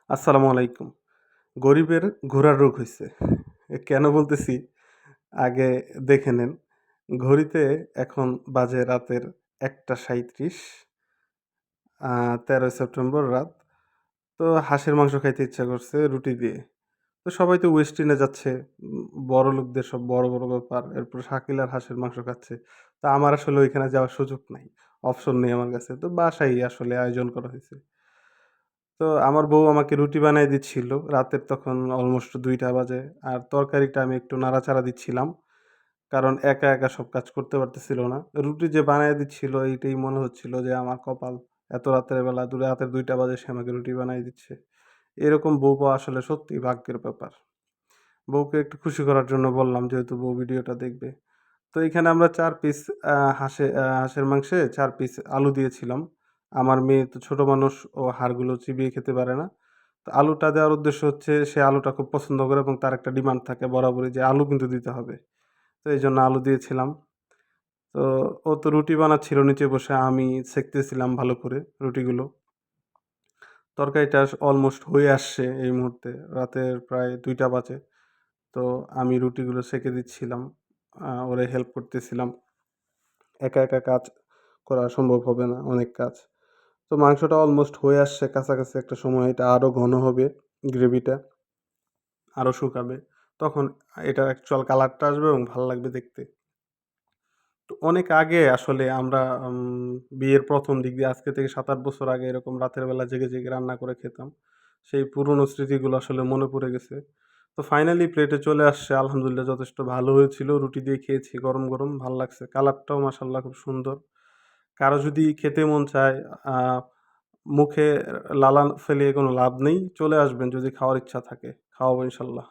আসসালামু আলাইকুম। গরিবের ঘোড়ার রোগ হইছে। কেন বলতেছি? আগে দেখে নেন। ঘড়িতে এখন বাজে রাতের ১টা ৩৭, ১৩ই সেপ্টেম্বর রাত। তো হাঁসের মাংস খাইতে ইচ্ছা করছে রুটি দিয়ে। তো সবাই তো ওয়েস্টিনে যাচ্ছে। বড়লোকদের সব বড়, বড় ব্যাপার। এরপর শাকিল আর হাঁসের মাংস খাচ্ছে। তো আমার আসলে ওইখানে যাওয়ার সুযোগ নাই। অপশন নেই আমার কাছে। তো বাসায়ই আসলে আয়োজন করা হইছে। তো আমার বউ আমাকে রুটি বানায় দিচ্ছিল। রাতের তখন অলমোস্ট ২টা বাজে। আর তরকারিটা আমি একটু নাড়াচাড়া দিচ্ছিলাম। কারণ একা, একা সব কাজ করতে পারতেছিল না। রুটি যে বানায় দিচ্ছিল এইটাই মনে হচ্ছিল যে আমার কপাল। এত রাতের বেলা রাতের ২টা বাজে সে আমাকে রুটি বানায় দিচ্ছে। এরকম বউ পাওয়া আসলে সত্যিই ভাগ্যের ব্যাপার। বউকে একটু খুশি করার জন্য বললাম যেহেতু বউ ভিডিওটা দেখবে। তো এখানে আমরা ৪ পিস হাঁসের মাংসে ৪ পিস আলু দিয়েছিলাম। আমার মেয়ে তো ছোট মানুষ, ও হাড়গুলো চিবিয়ে খেতে পারে না। তো আলুটা দেওয়ার উদ্দেশ্য হচ্ছে সে আলুটা খুব পছন্দ করে এবং তার একটা ডিমান্ড থাকে বরাবরই যে আলু কিন্তু দিতে হবে। তো এইজন্য আলু দিয়েছিলাম। তো ও তো রুটি বানাচ্ছিল নিচে বসে, আমি সেঁকতেছিলাম ভালো করে রুটিগুলো। তরকারিটা অলমোস্ট হয়ে আসছে এই মুহূর্তে। রাতের প্রায় ২টা বাজে। তো আমি রুটিগুলো সেঁকে দিচ্ছিলাম। ওরে হেল্প করতেছিলাম। একা, একা কাজ করা সম্ভব হবে না, অনেক কাজ। তো মাংসটা অলমোস্ট হয়ে আসছে কাছাকাছি একটা সময় এটা আরো ঘন হবে গ্রেভিটা, আরো শুকাবে। তখন এটার অ্যাকচুয়াল কালারটা আসবে এবং ভাল লাগবে দেখতে। তো অনেক আগে আসলে আমরা বিয়ের ১ম দিক দিয়ে আজকে থেকে ৭-৮ বছর আগে এরকম রাতের বেলা জেগে, জেগে রান্না করে খেতাম। সেই পুরনো স্মৃতিগুলো আসলে মনে পড়ে গেছে। তো ফাইনালি প্লেটে চলে আসছে। আলহামদুলিল্লাহ যথেষ্ট ভালো হয়েছিল। রুটি দিয়ে খেয়েছি গরম, গরম ভাল লাগছে। কালারটাও মাশাআল্লাহ খুব সুন্দর। কারো যদি খেতে মন চায়, আ মুখে লালান ফেলিয়ে কোনো লাভ নেই। চলে আসবেন যদি খাওয়ার ইচ্ছা থাকে। খাওয়াবো ইনশাল্লাহ।